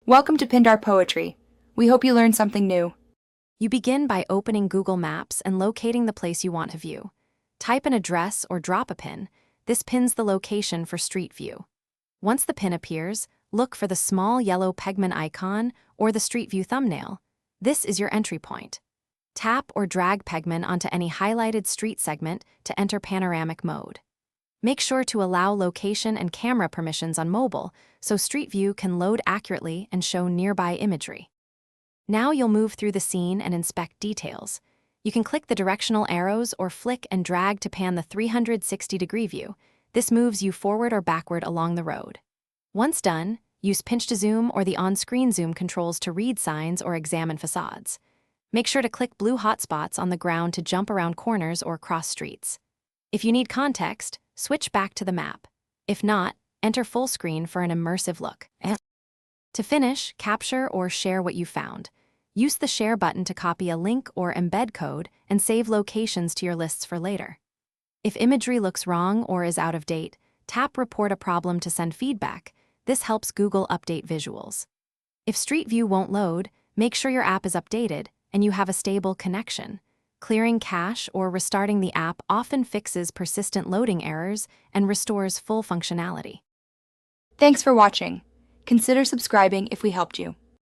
Welcome to Pindar Poetry. We hope you learned something new. You begin by opening Google Maps and locating the place you want to view. Type an address or drop a pin. This pins the location for Street View. Once the pin appears, look for the small yellow pegman icon or the Street View thumbnail. This is your entry point. Tap or drag pegman onto any highlighted street segment to enter panoramic mode. Make sure to allow location and camera permissions on mobile so Street View can load accurately and show nearby imagery. Now you'll move through the scene and inspect details. You can click the directional arrows or flick and drag to pan the 360-degree view. This moves you forward or backward along the road. Once done, use pinch to zoom or the on-screen zoom controls to read signs or examine facades. Make sure to click blue hotspots on the ground to jump around corners or cross streets. If you need context, switch back to the map. If not, enter full screen for an immersive look. To finish, capture or share what you found. Use the share button to copy a link or embed code and save locations to your lists for later. If imagery looks wrong or is out of date, tap Report a Problem to send feedback. This helps Google update visuals. If Street View won't load, make sure your app is updated and you have a stable connection. Clearing cache or restarting the app often fixes persistent loading errors and restores full functionality. Thanks for watching. Consider subscribing if we helped you.